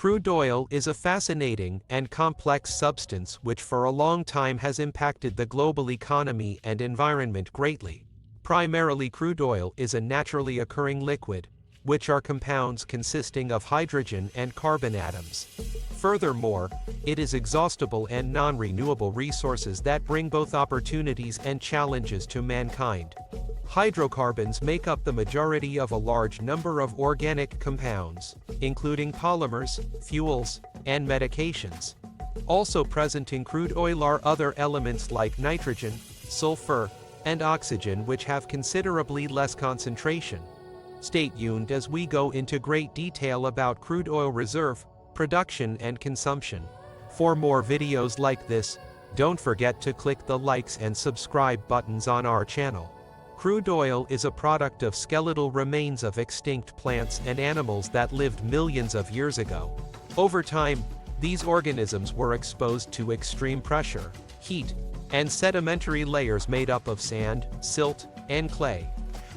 Crude oil is a fascinating and complex substance which for a long time has impacted the global economy and environment greatly. Primarily, crude oil is a naturally occurring liquid, which are compounds consisting of hydrogen and carbon atoms. Furthermore, it is exhaustible and non-renewable resources that bring both opportunities and challenges to mankind. Hydrocarbons make up the majority of a large number of organic compounds, including polymers, fuels, and medications. Also present in crude oil are other elements like nitrogen, sulfur, and oxygen, which have considerably less concentration. Stay tuned as we go into great detail about crude oil reserve, production and consumption. For more videos like this, don't forget to click the likes and subscribe buttons on our channel. Crude oil is a product of skeletal remains of extinct plants and animals that lived millions of years ago. Over time, these organisms were exposed to extreme pressure, heat, and sedimentary layers made up of sand, silt, and clay.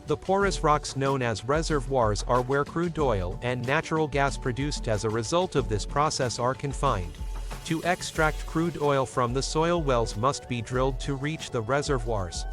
The porous rocks known as reservoirs are where crude oil and natural gas produced as a result of this process are confined. To extract crude oil from the soil, wells must be drilled to reach the reservoirs.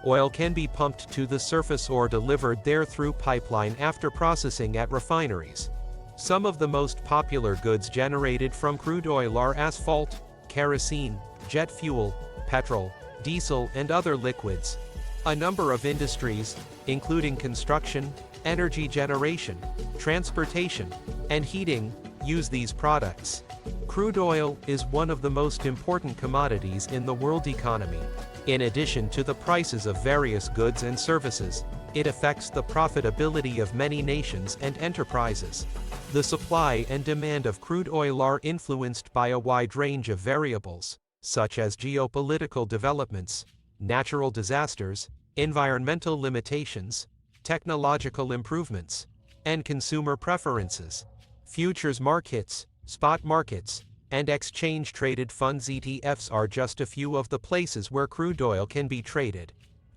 Oil can be pumped to the surface or delivered there through pipeline after processing at refineries. Some of the most popular goods generated from crude oil are asphalt, kerosene, jet fuel, petrol, diesel, and other liquids. A number of industries, including construction, energy generation, transportation, and heating, use these products. Crude oil is one of the most important commodities in the world economy. In addition to the prices of various goods and services, it affects the profitability of many nations and enterprises. The supply and demand of crude oil are influenced by a wide range of variables, such as geopolitical developments, natural disasters, environmental limitations, technological improvements, and consumer preferences. Futures markets, spot markets, and exchange-traded funds (ETFs) are just a few of the places where crude oil can be traded.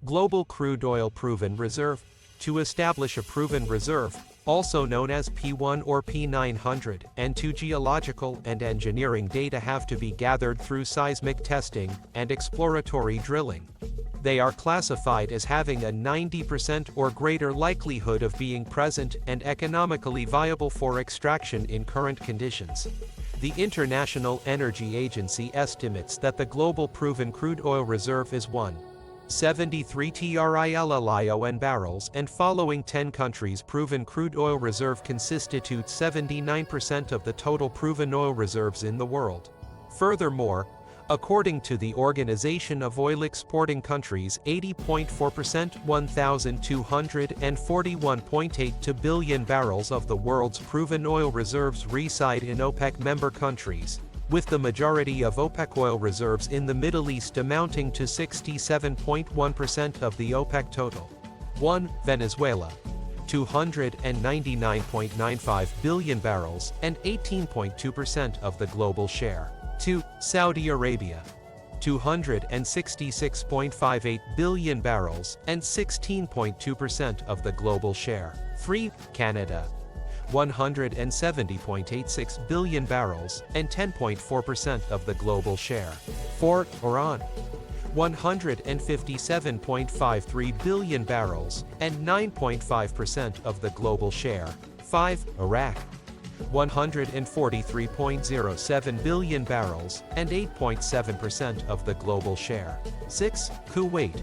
Global Crude Oil Proven Reserve. To establish a proven reserve, also known as P1 or P900, and two geological and engineering data have to be gathered through seismic testing and exploratory drilling. They are classified as having a 90% or greater likelihood of being present and economically viable for extraction in current conditions. The International Energy Agency estimates that the global proven crude oil reserve is 173 trillion barrels, and following 10 countries' proven crude oil reserve constitute 79% of the total proven oil reserves in the world. Furthermore, according to the Organization of Oil Exporting Countries, 80.4%, 1,241.82 billion barrels of the world's proven oil reserves reside in OPEC member countries, with the majority of OPEC oil reserves in the Middle East amounting to 67.1% of the OPEC total. 1. Venezuela, 299.95 billion barrels and 18.2% of the global share. 2. Saudi Arabia, 266.58 billion barrels and 16.2% of the global share. 3. Canada, 170.86 billion barrels and 10.4% of the global share. 4. Iran, 157.53 billion barrels and 9.5% of the global share. 5. Iraq, 143.07 billion barrels and 8.7% of the global share. 6. Kuwait,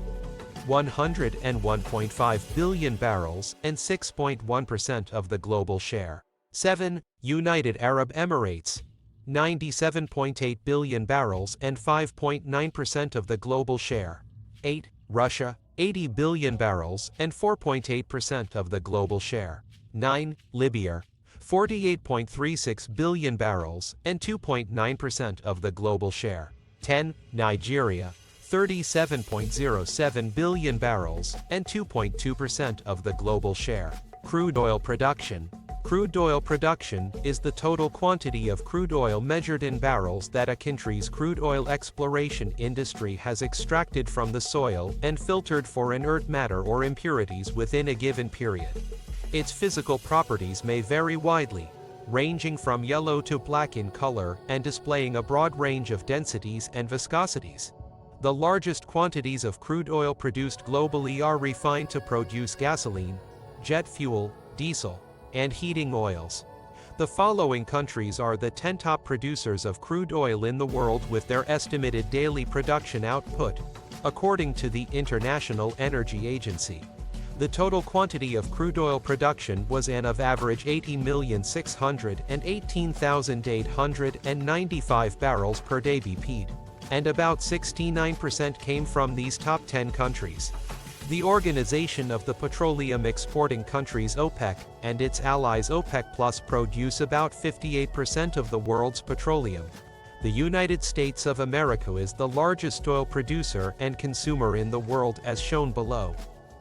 101.5 billion barrels and 6.1% of the global share. 7. United Arab Emirates, 97.8 billion barrels and 5.9% of the global share. 8. Russia, 80 billion barrels and 4.8% of the global share. 9. Libya, 48.36 billion barrels and 2.9% of the global share. 10. Nigeria, 37.07 billion barrels and 2.2% of the global share. Crude oil production. Crude oil production is the total quantity of crude oil measured in barrels that a country's crude oil exploration industry has extracted from the soil and filtered for inert matter or impurities within a given period. Its physical properties may vary widely, ranging from yellow to black in color and displaying a broad range of densities and viscosities. The largest quantities of crude oil produced globally are refined to produce gasoline, jet fuel, diesel, and heating oils. The following countries are the 10 top producers of crude oil in the world with their estimated daily production output, according to the International Energy Agency. The total quantity of crude oil production was an average 80,618,895 barrels per day BP'd, and about 69% came from these top 10 countries. The Organization of the Petroleum Exporting Countries OPEC and its allies OPEC Plus produce about 58% of the world's petroleum. The United States of America is the largest oil producer and consumer in the world as shown below.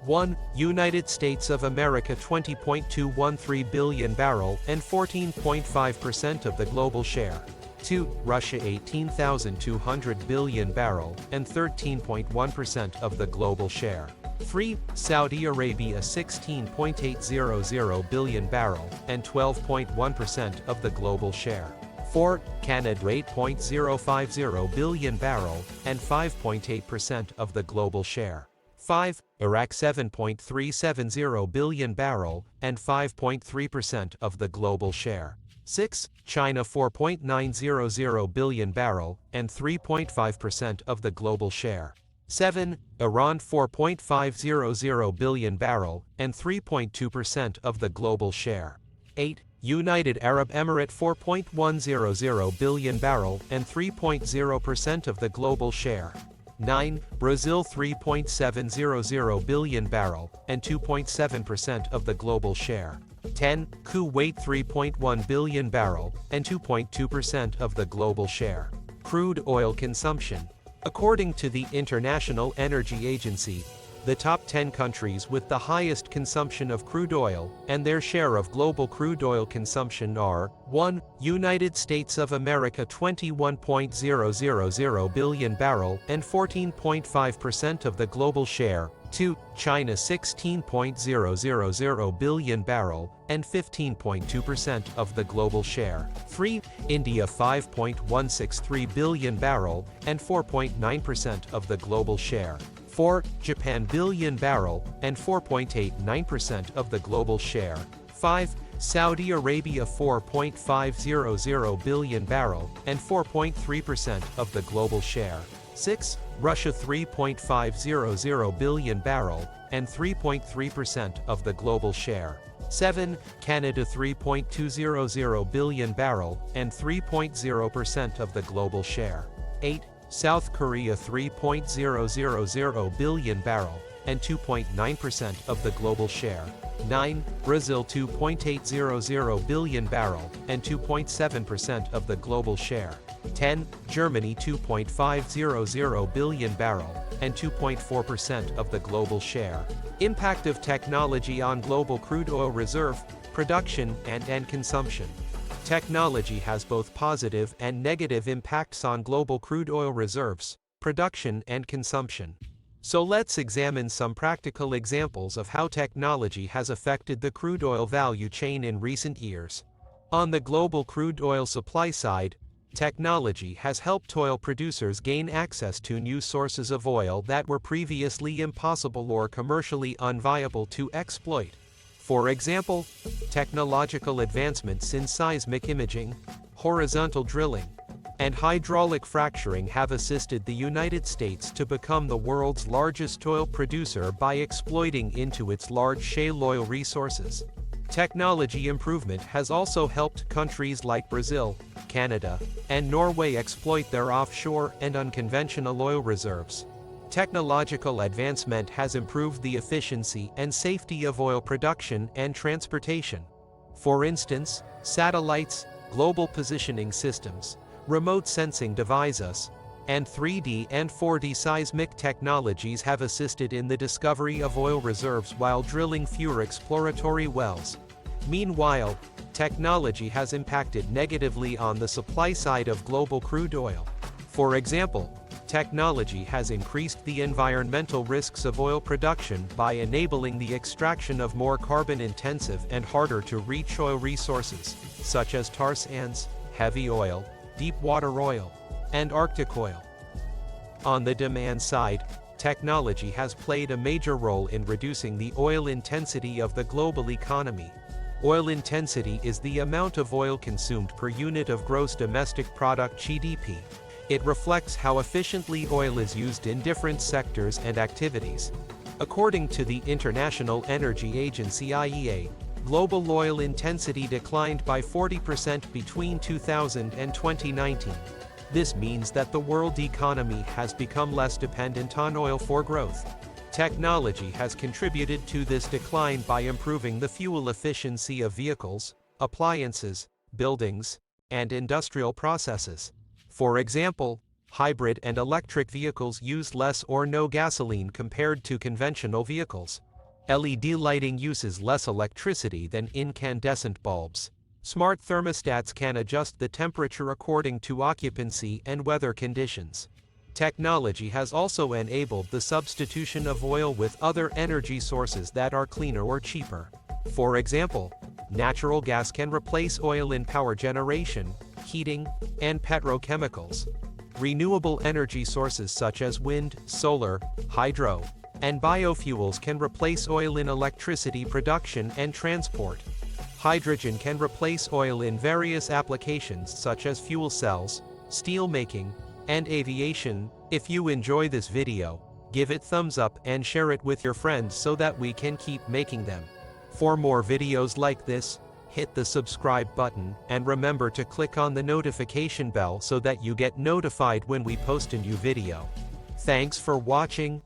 1. United States of America 20.213 billion barrel and 14.5% of the global share. 2. Russia 18,200 billion barrel and 13.1% of the global share. 3. Saudi Arabia 16.800 billion barrel and 12.1% of the global share. 4. Canada 8.050 billion barrel and 5.8% of the global share. 5. Iraq 7.370 billion barrel and 5.3% of the global share. 6. China 4.900 billion barrel and 3.5% of the global share. 7. Iran 4.500 billion barrel and 3.2% of the global share. 8. United Arab Emirates 4.100 billion barrel and 3.0% of the global share. 9. Brazil 3.700 billion barrel and 2.7% of the global share. 10. Kuwait 3.1 billion barrel and 2.2% of the global share. Crude oil consumption. According to the International Energy Agency, the top 10 countries with the highest consumption of crude oil and their share of global crude oil consumption are 1. United States of America 21.000 billion barrel and 14.5% of the global share. 2. China 16.000 billion barrel and 15.2% of the global share. 3. India 5.163 billion barrel and 4.9% of the global share. 4. Japan billion barrel and 4.89% of the global share. 5. Saudi Arabia 4.500 billion barrel and 4.3% of the global share. 6. Russia 3.500 billion barrel and 3.3% of the global share. 7. Canada 3.200 billion barrel and 3.0% of the global share. 8. South Korea 3.000 billion barrel and 2.9% of the global share. 9. Brazil 2.800 billion barrel and 2.7% of the global share. 10. Germany 2.500 billion barrel and 2.4% of the global share. Impact of technology on global crude oil reserve, production and consumption. Technology has both positive and negative impacts on global crude oil reserves, production and consumption. So let's examine some practical examples of how technology has affected the crude oil value chain in recent years. On the global crude oil supply side, technology has helped oil producers gain access to new sources of oil that were previously impossible or commercially unviable to exploit. For example, technological advancements in seismic imaging, horizontal drilling, and hydraulic fracturing have assisted the United States to become the world's largest oil producer by exploiting into its large shale oil resources. Technology improvement has also helped countries like Brazil, Canada, and Norway exploit their offshore and unconventional oil reserves. Technological advancement has improved the efficiency and safety of oil production and transportation. For instance, satellites, global positioning systems, remote sensing devices, and 3D and 4D seismic technologies have assisted in the discovery of oil reserves while drilling fewer exploratory wells. Meanwhile, technology has impacted negatively on the supply side of global crude oil. For example, Technology has increased the environmental risks of oil production by enabling the extraction of more carbon-intensive and harder-to-reach oil resources, such as tar sands, heavy oil, deep-water oil, and Arctic oil. On the demand side, technology has played a major role in reducing the oil intensity of the global economy. Oil intensity is the amount of oil consumed per unit of gross domestic product (GDP). It reflects how efficiently oil is used in different sectors and activities. According to the International Energy Agency (IEA), global oil intensity declined by 40% between 2000 and 2019. This means that the world economy has become less dependent on oil for growth. Technology has contributed to this decline by improving the fuel efficiency of vehicles, appliances, buildings, and industrial processes. For example, hybrid and electric vehicles use less or no gasoline compared to conventional vehicles. LED lighting uses less electricity than incandescent bulbs. Smart thermostats can adjust the temperature according to occupancy and weather conditions. Technology has also enabled the substitution of oil with other energy sources that are cleaner or cheaper. For example, natural gas can replace oil in power generation, heating, and petrochemicals. Renewable energy sources such as wind, solar, hydro, and biofuels can replace oil in electricity production and transport. Hydrogen can replace oil in various applications such as fuel cells, steel making, and aviation. If you enjoy this video, give it thumbs up and share it with your friends so that we can keep making them. For more videos like this, hit the subscribe button and remember to click on the notification bell so that you get notified when we post a new video. Thanks for watching.